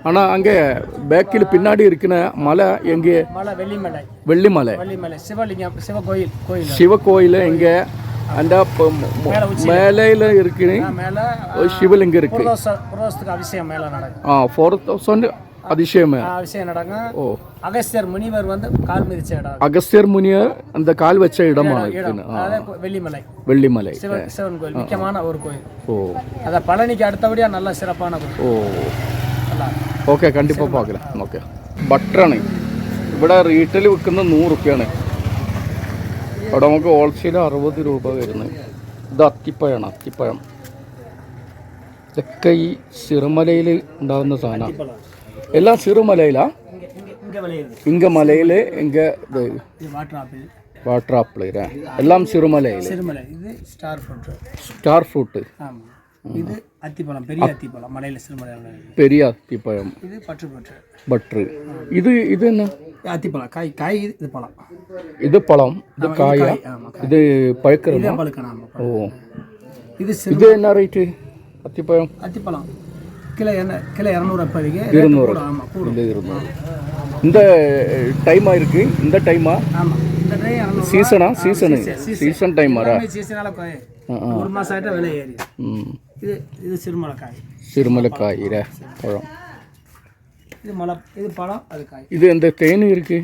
ஆனால் அங்கே பேக்கில் பின்னாடி இருக்கிற மலை எங்கே? மலை வெள்ளிமலை. வெள்ளிமலை. வெள்ளிமலை சிவலிங்கம் சிவகோயில். சிவகோயில் எங்கே? அந்த மேலையில் இருக்கு சிவலிங்கம் இருக்கு. அபிஷேகம் மேலே நடக்கும். 4000 அதிசயம் நடக்கும். ஓ, அகஸ்தியர் முனிவர் வந்து கால் மிதிச்ச இடம். அகஸ்தியர் முனிவர் அந்த கால் வச்ச இடமான வெள்ளிமலை. வெள்ளிமலை சிவன் கோயில், முக்கியமான ஒரு கோயில். ஓ, அத பழனிக்கு அடுத்தபடியா நல்ல சிறப்பான கோயில். ഓ, ഓക്കെ കണ്ടിപ്പാ പാക്കല. ഓക്കെ, ബട്ടറാണ് ഇവിടെ റീറ്റെയിൽ വിൽക്കുന്ന 100 രൂപയാണ്. അവിടെ നമുക്ക് ഹോൾസെയിൽ 60 രൂപ വരുന്നത്. ഇത് അത്തിപ്പഴമാണ്, അത്തിപ്പഴം. ഇതൊക്കെ ഈ സിറുമലയിൽ ഉണ്ടാകുന്ന സാധനമാണ്. എല്ലാം സിറുമലയിലാ? ഇങ്ക മലയിൽ ഇങ്ക ഇത് വാട്ടർ ആപ്പിൾ എല്ലാം സിറുമലയിൽ. Star fruit. இது அத்திப்பழம், பெரிய அத்திப்பழம், மலையில சிறுமலையில பெரிய அத்திப்பழம். இது பற்று பற்று. இது என்ன? அத்திப்பழம் காய். இது பழம். இது பழம், இது காயா? இது பழுக்கிறதா? ஓ, இது என்ன ரேட்டு? அத்திப்பழம் கிலோ 200 அப்போதைக்கு. 200. ஆமாம், 200. இந்த டைமா இருக்கு? இந்த டைமா? ஆமாம், இந்த டைம் சீசனா? சீசன் டைமா? சீசனால ஒரு மாதம் ஆகிட்ட விலை ஏறி. இது சிறுமலைக்காய். சிறுமலைக்காய் பழம். இது பழம், அது காய். இது எந்த தேன் இருக்கு?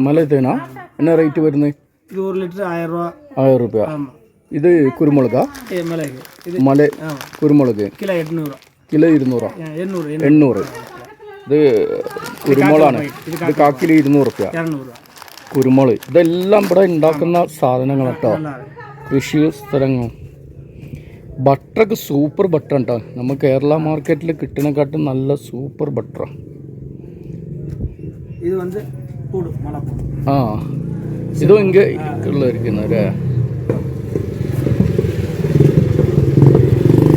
மலை தேனா? என்ன ரேட்டு வருது? இது 1 லிட்டர் 1000 ரூபா. 1000 ரூபாய். இது குருமுளகா? மிளகு. மலை குருமுளகு கிலோ 800. കിലോ 200. ഇത് കുരുമുളകാണ്. ഇത് കാക്കിലി 200 രൂപ. കുരുമുളക്. ഇതെല്ലാം ഇവിടെ ഉണ്ടാക്കുന്ന സാധനങ്ങൾ കേട്ടോ, കൃഷി സ്ഥലങ്ങൾ. ബട്ടറൊക്കെ സൂപ്പർ ബട്ടർ കേട്ടോ. നമ്മൾ കേരള മാർക്കറ്റിൽ കിട്ടുന്നതിനെക്കാട്ടും നല്ല സൂപ്പർ ബട്ടറാണ്. ഇത് വന്ന് ആ, ഇതും ഇங்கே ഉള്ളരിക്കുന്നല്ലേ.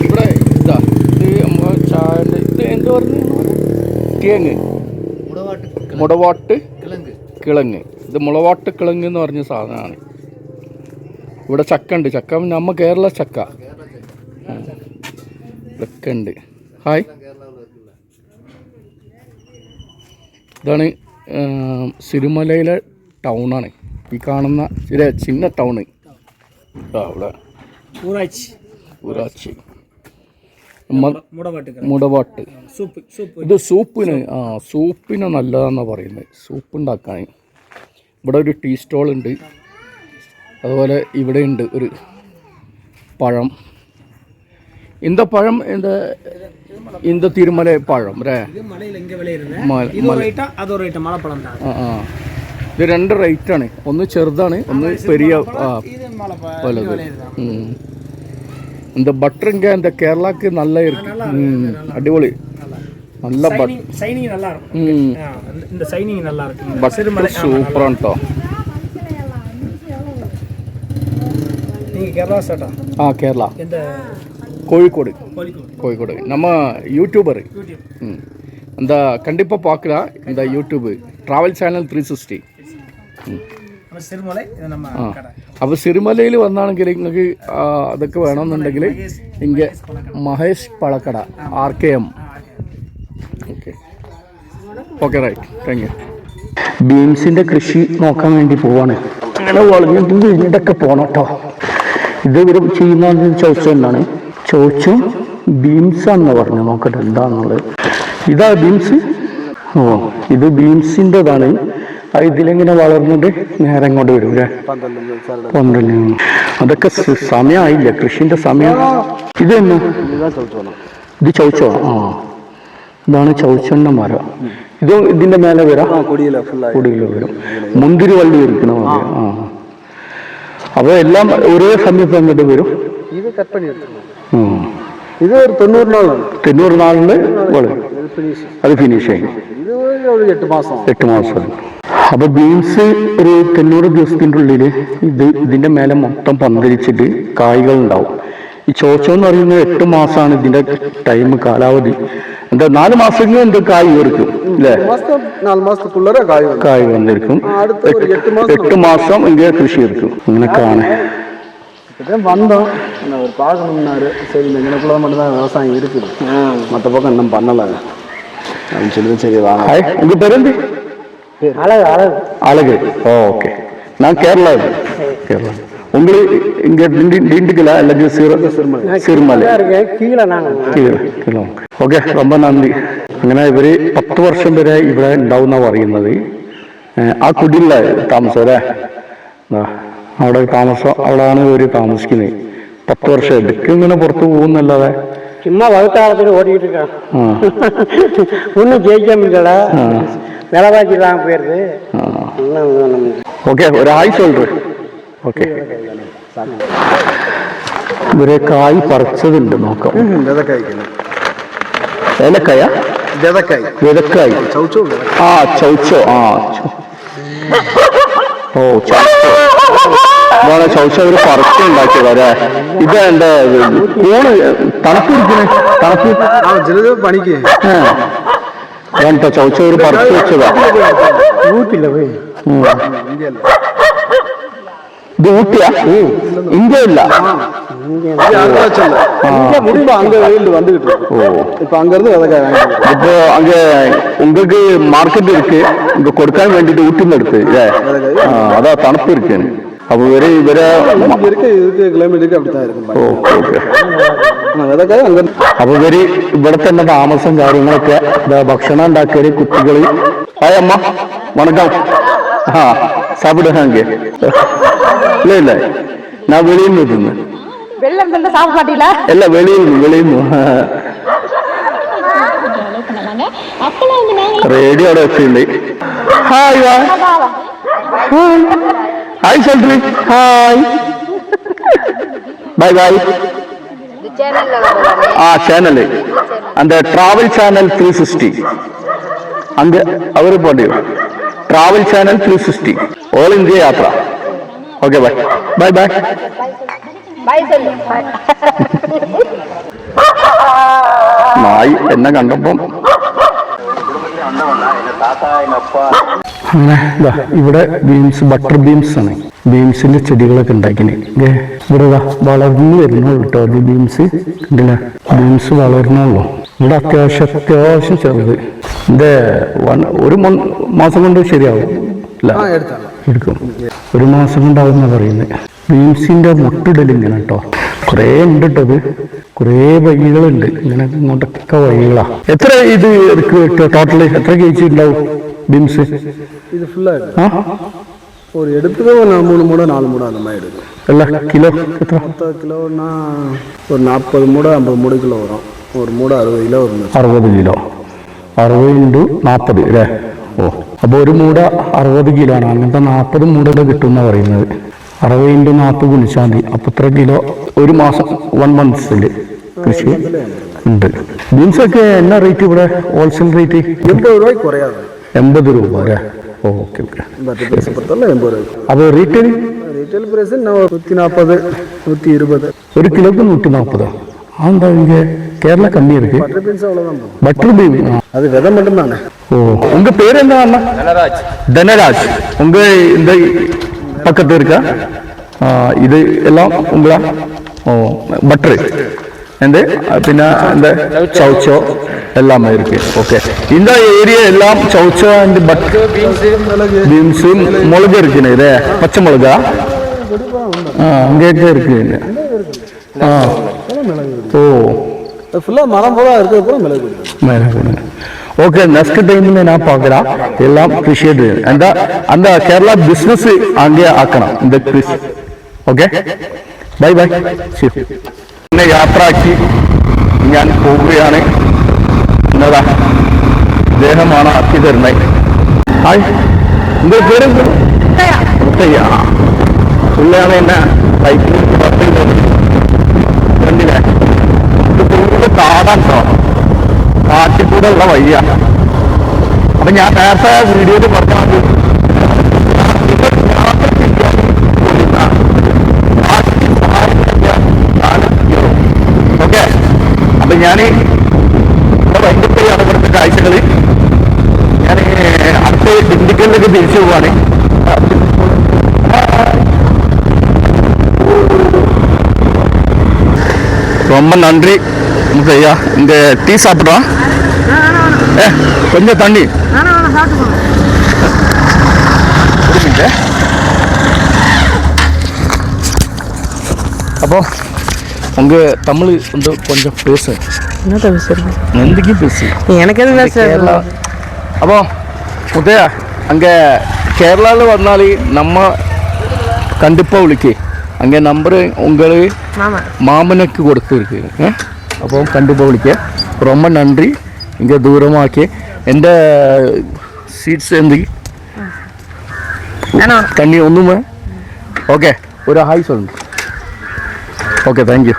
ഇവിടെ ഇതാ, ഇത് നമ്മൾ ചായൻ്റെ ഇത് എന്ത് പറഞ്ഞു? കിഴങ്ങ്, മുടവാട്ട് കിഴങ്ങ്. ഇത് മുളവാട്ട് കിഴങ്ങ് എന്ന് പറഞ്ഞ സാധനമാണ്. ഇവിടെ ചക്ക ഉണ്ട്. ചക്ക നമ്മ കേരള ചക്ക ഇതൊക്കെ ഉണ്ട്. ഹായ്, ഇതാണ് സിരുമലയിലെ ടൗണാണ് ഈ കാണുന്ന ചിന്ന ടൗണ്. അവിടെ ഊരാച്ചി മുടവാട്ട്. ഇത് സൂപ്പിന് നല്ലതാണെന്നാണ് പറയുന്നത്. സൂപ്പ് ഉണ്ടാക്കാൻ ഇവിടെ ഒരു ടീ സ്റ്റോൾ ഉണ്ട്. അതുപോലെ ഇവിടെ ഉണ്ട് ഒരു പഴം. இந்த பழம் இந்த திருமலை பழம் ഇത് 2 റേറ്റാണ്. ഒന്ന് ചെറുതാണ്, ഒന്ന് പെരിയ വലുത്. இந்த பட்டருங்க இந்த கேரளாக்கு நல்லா இருக்கு. அடிபொலி, நல்ல சைனிங் நல்லா இருக்கும். இந்த சைனிங் நல்லா இருக்கு. பட்டர் சூப்பரான ട്ടോ. நீங்க கேரளா ஸ்டேட்டா? கேரளா. இந்த கோழிக்கோடு. நம்ம யூடியூபர் அந்த கண்டிப்பாக பார்க்கலாம். இந்த யூடியூப் ட்ராவல் சேனல் 360. അപ്പോൾ സിരുമലയിൽ വന്നാണെങ്കിൽ നിങ്ങൾക്ക് അതൊക്കെ വേണമെന്നുണ്ടെങ്കിൽ ഇங்கே മഹേഷ് പളക്കട RKM. Okay right, thank you. ബീൻസിൻ്റെ കൃഷി നോക്കാൻ വേണ്ടി പോവാണ്. അങ്ങനെ വളഞ്ഞിട്ടും കഴിഞ്ഞിട്ടൊക്കെ പോകണം കേട്ടോ. ഇത് ഇവർ ചെയ്യുന്ന ചോദിച്ചെന്നാണ്. ചോദിച്ചു ബീൻസാണെന്ന് പറഞ്ഞു. നോക്കട്ടെ എന്താണെന്നുള്ളത്. ഇതാ ബീൻസ്. ഓ, ഇത് ബീൻസിൻ്റെതാണ്. ഇതിലിങ്ങനെ വളർന്നിട്ട് നേരെ ഇങ്ങോട്ട് വരും അല്ലേ? പന്തല്. അതൊക്കെ സമയമായില്ല, കൃഷിന്റെ സമയം. ഇത് തന്നെ, ഇത് ചൗച്ചോ? ആ, ഇതാണ് ചൗച്ചന്റെ മരം. ഇത് ഇതിന്റെ മേലെ വരാം, കൊടിയില് വരും. മുന്തിരി വള്ളി ഇരിക്കണ മതി. ആ, അപ്പൊ എല്ലാം ഒരേ സമയത്ത് അങ്ങോട്ട് വരും. ഇത് ഒരു 90 നാളില് അത് ഫിനിഷ് ആയി. 8 മാസം. അപ്പോൾ ബീൻസ് ഒരു 90 ദിവസത്തിൻ്റെ ഉള്ളിൽ ഇതിൻ്റെ മേലെ മൊത്തം പന്തലിച്ചിട്ട് കായ്കൾ ഉണ്ടാവും. ഈ ചോച്ചോ എന്ന് പറയുന്നത് 8 മാസമാണ് ഇതിൻ്റെ ടൈം, കാലാവധി. എന്താ 4 മാസമെങ്കിലും എന്ത് കായ് വരും അല്ലേ? 4 മാസத்துக்குள்ள കായ് വന്നിരിക്കും. 8 മാസം എങ്കിൽ കൃഷി എടുക്കും. ഇങ്ങനെയൊക്കെയാണ്. அவர் பார்க்கணும்னாரு. சரி இந்த இங்கனக்குள்ள மட்டும்தான் விவசாயம் இருக்குது, மற்ற பக்கம் இன்னும் பண்ணலை அப்படின்னு சொல்லி சரி வாங்க. ஹாய், உங்கள் பேர் வந்து அழகு அழகு அழகு. ஓகே, நான் கேரளா. கேரளா. உங்களுக்கு இங்கே திண்டுக்கலா அல்லது സിർമല കീഴെ നാങ്ങൾ കീഴെ. ഓക്കെ, ரொம்ப നന്ദി. അങ്ങനെ ഇവര് 10 വർഷം വരെ ഇവിടെ ഉണ്ടാവുന്ന പറയുന്നത്. ആ കുടിയിലെ താമസം അല്ലേ, അവിടെ താമസം, അവിടെയാണ് ഇവര് താമസിക്കുന്നത്. 10 വർഷം ഇടയ്ക്ക് ഇങ്ങനെ പുറത്ത് പോകുന്നല്ലാതെ ചുമ്മാ വകുത്താളത്തിൽ ഓടിக்கிட்டு இருக்கான். ஒன்றும் ஜெயிக்க முடியல, விலைவாசி தான் போயிருது. ഓക്കെ, ഒരായി சொல்றேன். ഓക്കെ, ഇവരെ കായ് പറിച്ചതുണ്ട്, നോക്കാം. ഏലക്കായ, വിതക്കായ്, ആ ചൗച്ചോ. ഓ ഇതാണ് ചൗച്ച. ഒരു പറിച്ച് ഉണ്ടാക്കിയതല്ലേ ഇത്? എന്റെ കൂണ് തണുപ്പിരിക്കണേ, തണുപ്പ് പണിക്ക് വേണ്ട. ചൗച്ച ഒരു പറിച്ച് വെച്ചതാ. ഊട്ടില്ല പോയി, ഇത് ഊട്ടിയാ? ഇന്ത്യ ഇല്ല. இப்ப அங்க வெயில் வந்துகிட்டு இருக்கு. இப்ப அங்க இருந்து விதைக்காய் இப்போ அங்க உங்களுக்கு மார்க்கெட் இருக்கு, இங்க கொடுക്കാൻ വേണ്ടിട്ട് ഊട്ടിന്ന് എടുത്ത് അതാ തണുപ്പ് ഇരിക്കേ. അപ്പൊ ഇവര് இருக்கு கிலோமீட்டருக்கு அப்படித்தான் இருக்கு. ഓക്കെ. விதைக்காய் அங்க. അപ്പൊ ഇവര് ഇവിടെ തന്നെ താമസം കാര്യങ്ങളൊക്കെ, ഭക്ഷണം ഉണ്ടാക്കിയത് കുട്ടികള്. ഹായ് അമ്മ, വണക്കം. ആ சாப்பிடுங்க. இல்ல இல்ல, நான் வெளியிருந்து இருந்தேன். வெள்ளம் தந்தா சாப்பிட மாட்டீங்களா? இல்ல, வெளியிருந்து റേഡിയോടെ വെച്ചിട്ടുണ്ട്. ഹായ് ഹായ് சொல்றேன். Hi bye bye. ആ ചാനല് அந்த டிராவல் சேனல் 360 அங்க அவரு போண்டியோ. ട്രാവൽ ചാനൽ 360 ഓൾ ഇന്ത്യ യാത്ര. Okay, bye bye bye bye சொல்லு. നായി എന്നെ കണ്ടപ്പം അങ്ങനെ ഇവിടെ ബീൻസ്, ബട്ടർ ബീൻസ് ആണ്. ബീൻസിന്റെ ചെടികളൊക്കെ ഉണ്ടാക്കിന്. ഇവിടെ വളർന്നു വരുന്നുള്ളൂ കേട്ടോ. അത് ബീൻസ് കണ്ടില്ല, ബീൻസ് വളരുന്നുള്ളൂ. ഇവിടെ അത്യാവശ്യം ചെറുത്. ഇത് ഒരു മാസം കൊണ്ട് ശരിയാവും അല്ല? എടുക്കും, 1 മാസം കൊണ്ടാവുന്ന പറയുന്നത്. ബീൻസിന്റെ മുട്ടിടൽ ഇങ്ങനെ കേട്ടോ. കുറേ ഉണ്ട് കേട്ടത്, കുറേ വഴികളുണ്ട് ഇങ്ങനെ, ഇങ്ങോട്ടൊക്കെ വഴികളാ. എത്ര ഇത് ടോട്ടല് എത്ര കേജി ഉണ്ടാവും ബീൻസ്? இது ஃபுல்லா ஒரு எடுத்ததே ஒரு 3 மூடை 4 மூடை அந்த மாதிரி எடுக்கும். അല്ല കിലോ എത്ര? 10 കിലോன்னா ஒரு 40 மூடை 50 மூடை கிலோ வரும். ஒரு மூடை 60 கிலோ வரும். 60 കിലോ. 60 × 40 അല്ലേ? ഓ, അപ്പോൾ ഒരു മൂട 60 കിലോ ആണ്. അങ്ങനത്തെ 40 മൂടയുടെ കിട്ടുമെന്ന പറയുന്നത്. 60 × 40 ഗുണിച്ചാൽ മതി. അപ്പോൾ ഇത്ര കിലോ ഒരു മാസം, 1 മന്ത്സിൽ കൃഷി ഉണ്ട്. ബീൻസൊക്കെ എന്നാ റേറ്റ് ഇവിടെ ഹോൾസെയിൽ റേറ്റ്? 80 രൂപയ്ക്ക് കുറയാതെ. 80 രൂപ അല്ലേ? Okay okay. അപ്പോൾ റീറ്റെയിൽ പ്രൈസ് 140 120. ഒരു കിലോക്ക് 140. അതെന്താ இங்கே கேரளா கம்மி இருக்கு? பட்டர் பீன் அது விதை மட்டும் தானே. ஓ, உங்க பேர் என்ன அண்ணா? தனராஜ். உங்க இந்த பக்கத்து இருக்கா? இது எல்லாம் உங்களா? ஓ, பட்டர் എന്ത് പിന്നെ എന്താ ചൗച്ചോ എല്ലാമേ ഇருக்கு. ഓക്കെ, இந்த ஏரியா எல்லாம் சௌச்சோ அண்ட் பட்டர் பீன்ஸ் மிளகு இருக்குன்னு. இது பச்சை மிளகா அங்கேயே இருக்கு. ஓ, ஃபுல்லாக மரம் போல இருக்கிறது மிளகு. ஓகே, நெக்ஸ்ட் டைம்ல நான் பார்க்குறேன் எல்லாம் அப்ரிஷியேட். அந்த കേരള ബിസിനസ് അங்கே ആക്കണം இந்த കൃഷി. Okay, bye bye. ശരി, എന്നെ യാത്രയാക്കി ഞാൻ പോവുകയാണ്. എന്നതാ അദ്ദേഹമാണ് ആക്കി തരുന്നത്. ഹായ്, എൻ്റെ പേര് മുത്തയ്യ. പുള്ളിയാണ് എന്നെ ബൈക്കിൽ കണ്ടില്ലേ? ഇത് കാടാട്ടോ, കാട്ടിക്കൂടെ ഉള്ള വഴിയാ. അപ്പൊ ഞാൻ നേരത്തെ വീഡിയോയിൽ പറഞ്ഞാൽ ഓക്കെ. അപ്പൊ ഞാൻ വൈകിട്ടാണ് ഇവിടുത്തെ കാഴ്ചകള്. ഞാൻ അടുത്ത ദിണ്ടിക്കലിലേക്ക് തിരിച്ചു പോവാണ്. ரொம்ப நன்றி முத்தையா. இங்கே டீ சாப்பிட்றோம். கொஞ்சம் தண்ணி அப்போ உங்க தமிழ் வந்து கொஞ்சம் பேசு. என்னத்த பேசுறது? நந்திக்கு பேசு. எனக்கு எதுவும் கேரளா. அப்போ முத்தையா அங்கே கேரளாவில் வந்தாலே நம்ம கண்டிப்பாக விളിക്ക്. அங்கே நம்பர் உங்கள் மாமனுக்கு கொடுத்துருக்கு. அப்போ கண்டிப்பாக விളിക്ക്. ரொம்ப நன்றி இங்கே தூரமாக்கி എൻ്റെ സീറ്റ്സ് എന്ത് തണ്ണി ഒന്നുമേ. ഓക്കെ ഒരു ഹായ് சொல்லுங்க. Okay thank you.